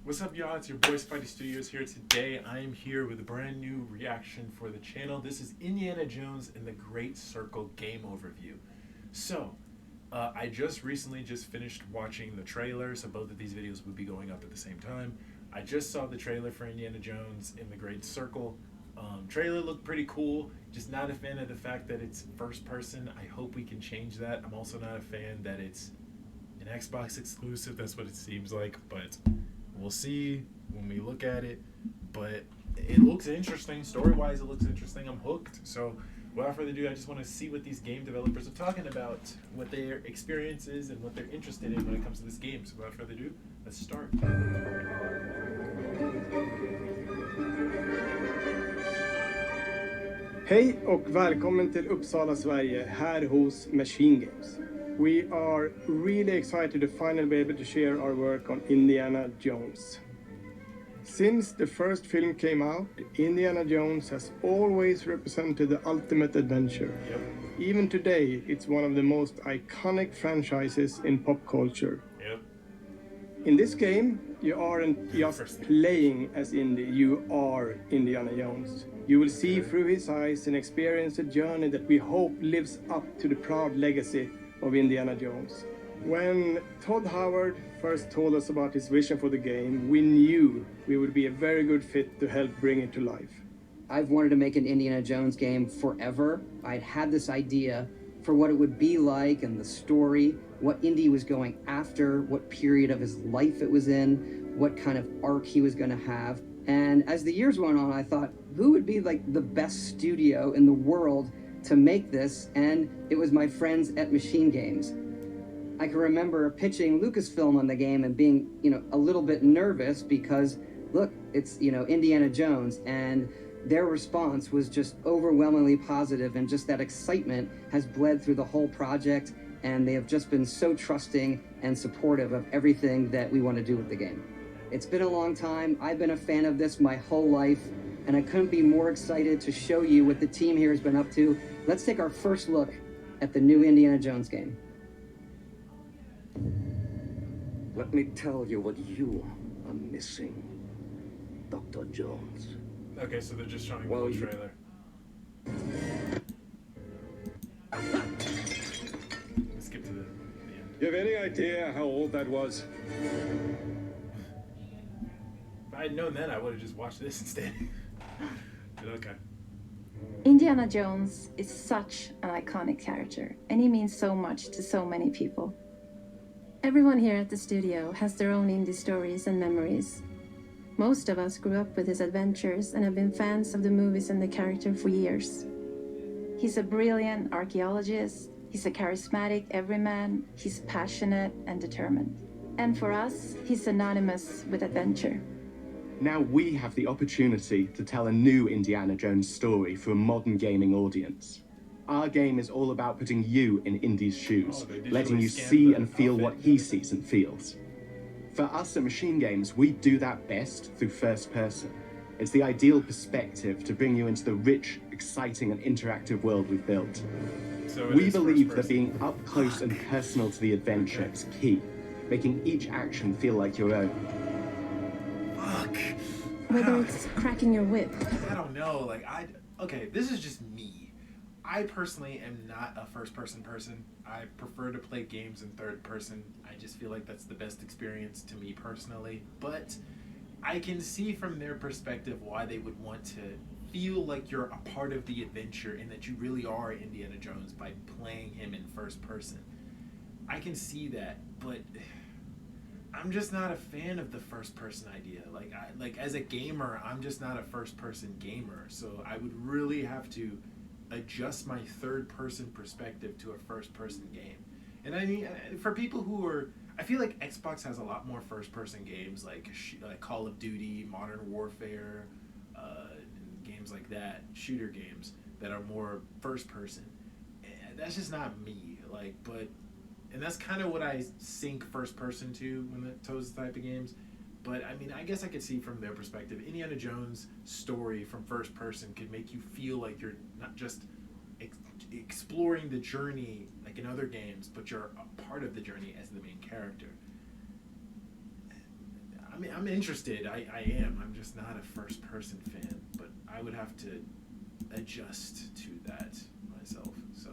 What's up, y'all? It's your boy Spidey Studios here today. I am here with a brand new reaction for the channel. This is Indiana Jones and the Great Circle game overview. So, I just recently finished watching the trailer, so both of these videos would be going up at the same time. I just saw the trailer for Indiana Jones in the Great Circle. Trailer looked pretty cool, just not a fan of the fact that it's first person. I hope we can change that. I'm also not a fan that it's an Xbox exclusive. That's what it seems like, but we'll see when we look at it. But it looks interesting. Story-wise, it looks interesting. I'm hooked. So without further ado, I just want to see what these game developers are talking about, what their experience is, and what they're interested in when it comes to this game. So without further ado, let's start. Hej och välkommen till Uppsala, Sverige, här hos Machine Games. We are really excited to finally be able to share our work on Indiana Jones. Since the first film came out, Indiana Jones has always represented the ultimate adventure. Yep. Even today, it's one of the most iconic franchises in pop culture. Yep. In this game, you aren't just playing as Indy, you are Indiana Jones. You will see through his eyes and experience a journey that we hope lives up to the proud legacy of Indiana Jones. When Todd Howard first told us about his vision for the game, we knew we would be a very good fit to help bring it to life. I've wanted to make an Indiana Jones game forever. I'd had this idea for what it would be like and the story, what Indy was going after, what period of his life it was in, what kind of arc he was going to have. And as the years went on, I thought, who would be like the best studio in the world to make this? And it was my friends at Machine Games. I can remember pitching Lucasfilm on the game and being, a little bit nervous because, look, it's, Indiana Jones, and their response was just overwhelmingly positive, and just that excitement has bled through the whole project, and they have just been so trusting and supportive of everything that we want to do with the game. It's been a long time. I've been a fan of this my whole life, and I couldn't be more excited to show you what the team here has been up to. Let's take our first look at the new Indiana Jones game. Let me tell you what you are missing, Dr. Jones. Okay, so they're just showing the trailer. Let's skip to the end. You have any idea how old that was? If I had known then, I would have just watched this instead. But okay. Indiana Jones is such an iconic character, and he means so much to so many people. Everyone here at the studio has their own indie stories and memories. Most of us grew up with his adventures and have been fans of the movies and the character for years. He's a brilliant archaeologist, he's a charismatic everyman, he's passionate and determined. And for us, he's synonymous with adventure. Now we have the opportunity to tell a new Indiana Jones story for a modern gaming audience. Our game is all about putting you in Indy's shoes, letting you see and feel what he sees and feels. For us at Machine Games, we do that best through first person. It's the ideal perspective to bring you into the rich, exciting and interactive world we've built. So we believe that being up close and personal to the adventure is key, making each action feel like your own. Fuck. Whether it's cracking your whip. I don't know. Okay, this is just me. I personally am not a first-person person. I prefer to play games in third person. I just feel like that's the best experience to me personally. But I can see from their perspective why they would want to feel like you're a part of the adventure and that you really are Indiana Jones by playing him in first person. I can see that, but I'm just not a fan of the first person idea. Like as a gamer, I'm just not a first person gamer. So I would really have to adjust my third person perspective to a first person game. And I mean, for people who are, I feel like Xbox has a lot more first person games like Call of Duty, Modern Warfare, games like that, shooter games that are more first person. And that's just not me. And that's kind of what I sync first person to when it those type of games. But I mean, I guess I could see from their perspective, Indiana Jones' story from first person could make you feel like you're not just exploring the journey like in other games, but you're a part of the journey as the main character. mean, I'm interested. I am. I'm just not a first-person fan, but I would have to adjust to that myself. So,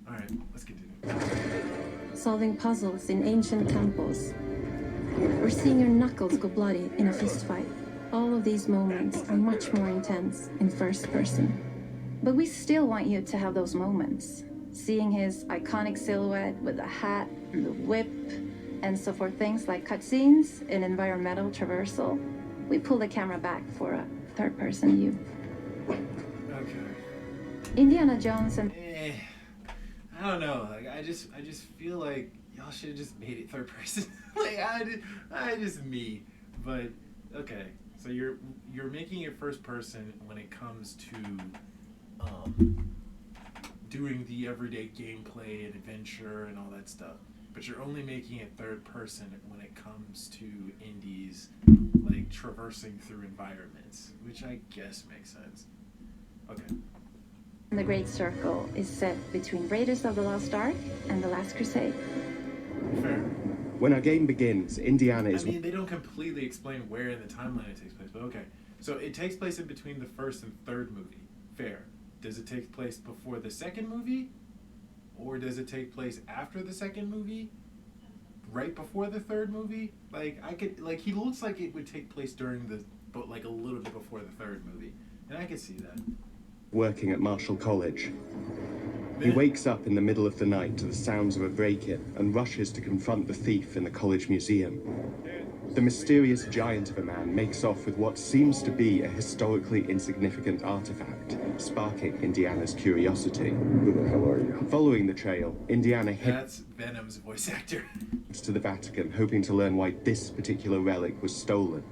all right, let's continue. Solving puzzles in ancient temples, or seeing your knuckles go bloody in a fist fight. All of these moments are much more intense in first person. But we still want you to have those moments. Seeing his iconic silhouette with the hat and the whip, and so for things like cutscenes and environmental traversal, we pull the camera back for a third-person view. Okay. Indiana Jones and I don't know. Like I just feel like y'all should have just made it third person. Like I just me. But okay. So you're making it first person when it comes to doing the everyday gameplay and adventure and all that stuff. But you're only making it third person when it comes to indies, like traversing through environments, which I guess makes sense. Okay. The Great Circle is set between Raiders of the Lost Ark and The Last Crusade. Fair. When our game begins, Indiana I is... mean, they don't completely explain where in the timeline it takes place, but okay. So it takes place in between the first and third movie. Fair. Does it take place before the second movie? Or does it take place after the second movie? Right before the third movie? He looks like it would take place but like a little bit before the third movie. And I could see that. working at Marshall College. He wakes up in the middle of the night to the sounds of a break-in and rushes to confront the thief in the college museum. The mysterious giant of a man makes off with what seems to be a historically insignificant artifact, sparking Indiana's curiosity. Who the hell are you? Following the trail, Indiana That's Venom's voice actor. heads to the Vatican, hoping to learn why this particular relic was stolen,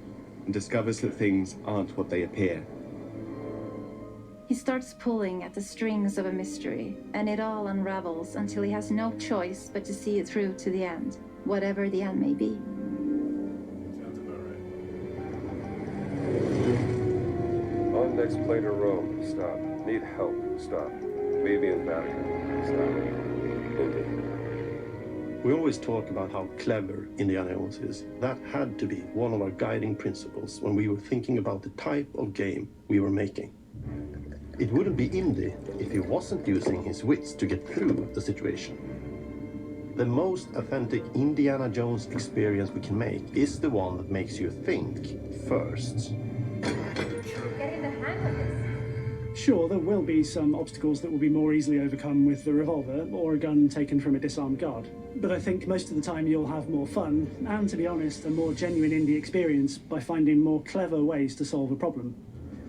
and discovers that things aren't what they appear. He starts pulling at the strings of a mystery, and it all unravels until he has no choice but to see it through to the end, whatever the end may be. Sounds about right. On next plane to Rome. Stop. Need help. Stop. Libyan Vatican. Stop. Indy. We always talk about how clever Indiana Jones is. That had to be one of our guiding principles when we were thinking about the type of game we were making. It wouldn't be Indy if he wasn't using his wits to get through the situation. The most authentic Indiana Jones experience we can make is the one that makes you think first. Getting the hang of this. Sure, there will be some obstacles that will be more easily overcome with the revolver or a gun taken from a disarmed guard. But I think most of the time you'll have more fun, and to be honest, a more genuine indie experience by finding more clever ways to solve a problem.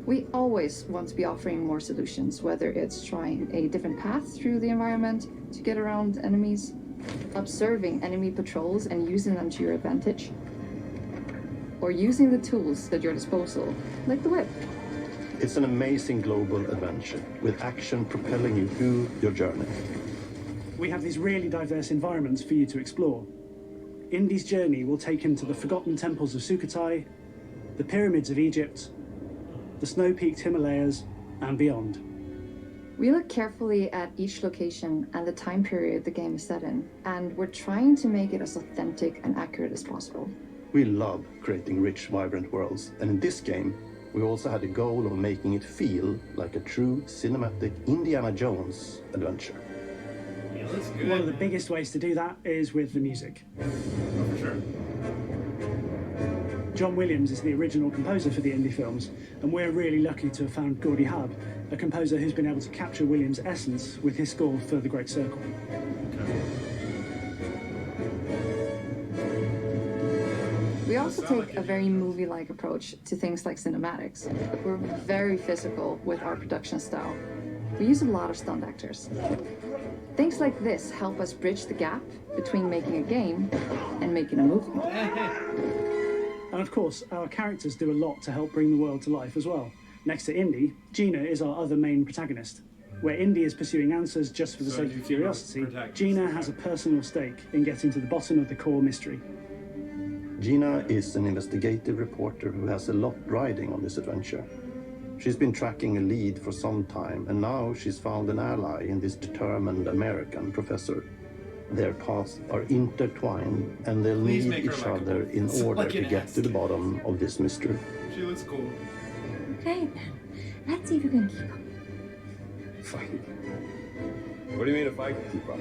We always want to be offering more solutions, whether it's trying a different path through the environment to get around enemies, observing enemy patrols and using them to your advantage, or using the tools at your disposal, like the whip. It's an amazing global adventure with action propelling you through your journey. We have these really diverse environments for you to explore. Indy's journey will take him to the forgotten temples of Sukhothai, the pyramids of Egypt, the snow-peaked Himalayas, and beyond. We look carefully at each location and the time period the game is set in, and we're trying to make it as authentic and accurate as possible. We love creating rich, vibrant worlds, and in this game, we also had the goal of making it feel like a true cinematic Indiana Jones adventure. Yeah, that's good. One of the biggest ways to do that is with the music. Oh, for sure. John Williams is the original composer for the Indy films, and we're really lucky to have found Gordy Hub, a composer who's been able to capture Williams' essence with his score for The Great Circle. We also take a very movie-like approach to things like cinematics. We're very physical with our production style. We use a lot of stunt actors. Things like this help us bridge the gap between making a game and making a movie. And of course, our characters do a lot to help bring the world to life as well. Next to Indy, Gina is our other main protagonist. Where Indy is pursuing answers just for the sake of curiosity, Gina has a personal stake in getting to the bottom of the core mystery. Gina is an investigative reporter who has a lot riding on this adventure. She's been tracking a lead for some time, and now she's found an ally in this determined American professor. Their paths are intertwined, and they'll Please need make her each likable. other in It's order like to an get ass to the kiss. bottom of this mystery. She looks cool. Okay then, let's see if you can keep up. Fight. What do you mean if I can keep up?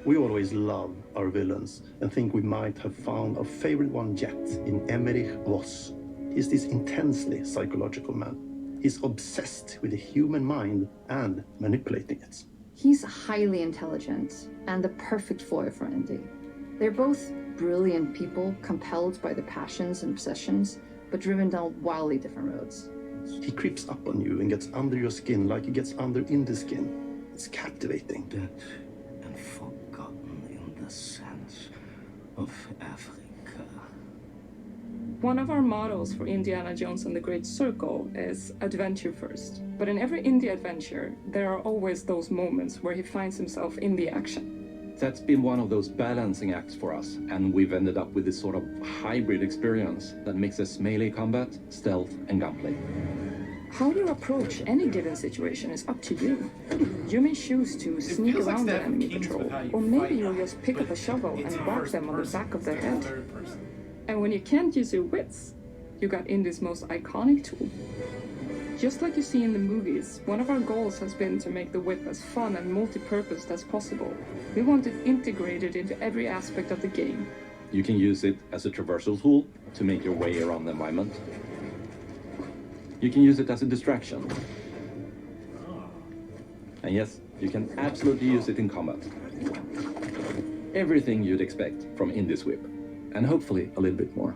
We always love our villains and think we might have found our favorite one yet in Emmerich Voss. He's this intensely psychological man. He's obsessed with the human mind and manipulating it. He's highly intelligent and the perfect foil for Indy. They're both brilliant people, compelled by their passions and obsessions, but driven down wildly different roads. He creeps up on you and gets under your skin like he gets under Indy's skin. It's captivating. Dead and forgotten in the sense of Africa. One of our mottos for Indiana Jones and the Great Circle is adventure first. But in every Indy adventure, there are always those moments where he finds himself in the action. That's been one of those balancing acts for us, and we've ended up with this sort of hybrid experience that mixes melee combat, stealth, and gunplay. How you approach any given situation is up to you. You may choose to sneak feels like around the Stephen enemy King's patrol, with how you or maybe fight, you'll just pick up a shovel it's and in whack first them on the person back of their instead head. third person. And when you can't use your wits, you got Indy's most iconic tool. Just like you see in the movies, one of our goals has been to make the whip as fun and multi-purposed as possible. We want it integrated into every aspect of the game. You can use it as a traversal tool to make your way around the environment. You can use it as a distraction. And yes, you can absolutely use it in combat. Everything you'd expect from Indy's whip, and hopefully a little bit more.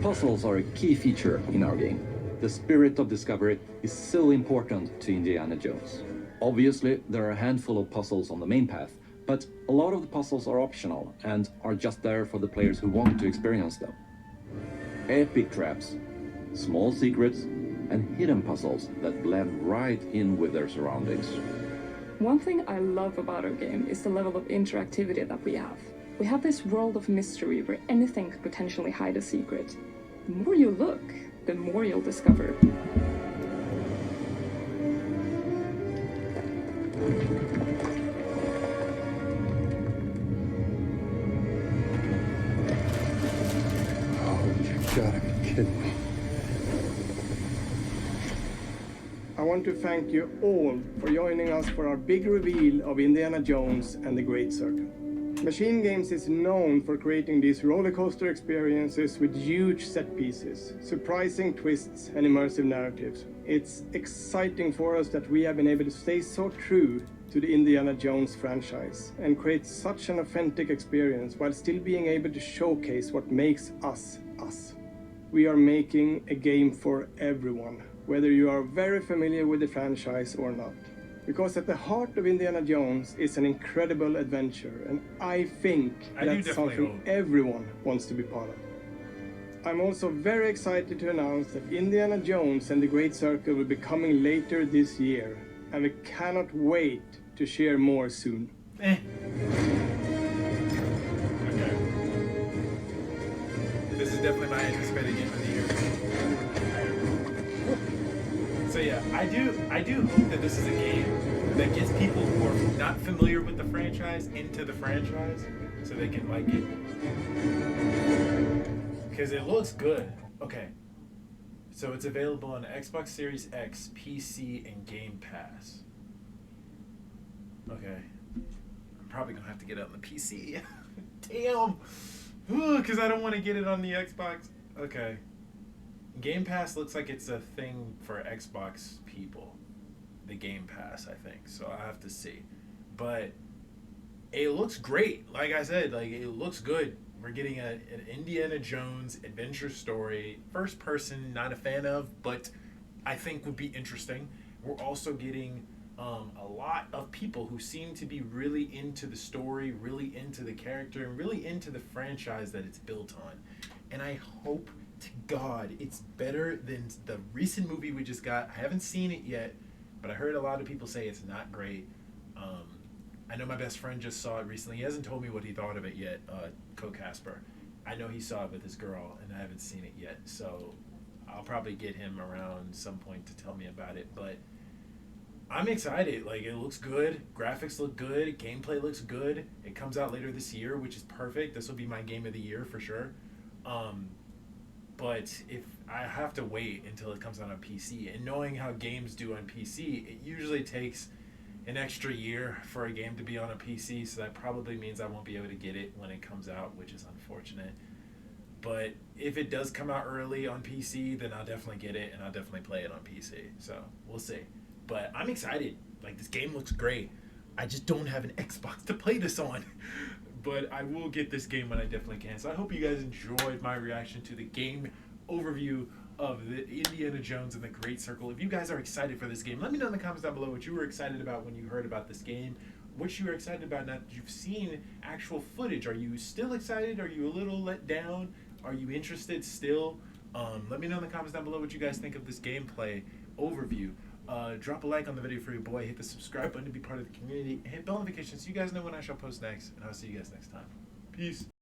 Puzzles are a key feature in our game. The spirit of discovery is so important to Indiana Jones. Obviously, there are a handful of puzzles on the main path, but a lot of the puzzles are optional and are just there for the players who want to experience them. Epic traps, small secrets, and hidden puzzles that blend right in with their surroundings. One thing I love about our game is the level of interactivity that we have. We have this world of mystery where anything could potentially hide a secret. The more you look, the more you'll discover. Oh, you gotta be kidding me. I want to thank you all for joining us for our big reveal of Indiana Jones and the Great Circle. Machine Games is known for creating these roller coaster experiences with huge set pieces, surprising twists, and immersive narratives. It's exciting for us that we have been able to stay so true to the Indiana Jones franchise and create such an authentic experience while still being able to showcase what makes us us. We are making a game for everyone, whether you are very familiar with the franchise or not. Because at the heart of Indiana Jones is an incredible adventure, and I think that's something everyone wants to be part of. I'm also very excited to announce that Indiana Jones and the Great Circle will be coming later this year, and we cannot wait to share more soon. Okay. This is definitely my anticipated game of the year. So yeah, I do hope that this is a game that gets people who are not familiar with the franchise into the franchise so they can like it. Because it looks good. Okay. So it's available on Xbox Series X, PC, and Game Pass. Okay. I'm probably going to have to get it on the PC. Damn. Because I don't want to get it on the Xbox. Okay. Game Pass looks like it's a thing for Xbox people. The Game Pass, I think. So I have to see. But it looks great. Like I said, like it looks good. We're getting an Indiana Jones adventure story. First person, not a fan of, but I think would be interesting. We're also getting a lot of people who seem to be really into the story, really into the character, and really into the franchise that it's built on. And I hope to God it's better than the recent movie we just got. I haven't seen it yet, but I heard a lot of people say it's not great. I know my best friend just saw it recently. He hasn't told me what he thought of it yet, Casper. I know he saw it with his girl, and I haven't seen it yet. So I'll probably get him around some point to tell me about it. But I'm excited. Like, it looks good. Graphics look good. Gameplay looks good. It comes out later this year, which is perfect. This will be my game of the year for sure. But if I have to wait until it comes out on PC, and knowing how games do on PC, it usually takes an extra year for a game to be on a PC, so that probably means I won't be able to get it when it comes out, which is unfortunate. But if it does come out early on PC, then I'll definitely get it, and I'll definitely play it on PC. So we'll see. But I'm excited. Like, this game looks great. I just don't have an Xbox to play this on. But I will get this game when I definitely can. So I hope you guys enjoyed my reaction to the game overview of the Indiana Jones and the Great Circle. If you guys are excited for this game, let me know in the comments down below what you were excited about when you heard about this game. What you were excited about now that you've seen actual footage. Are you still excited? Are you a little let down? Are you interested still? Let me know in the comments down below what you guys think of this gameplay overview. Drop a like on the video for your boy. Hit the subscribe button to be part of the community. And hit bell notifications so you guys know when I shall post next. And I'll see you guys next time. Peace.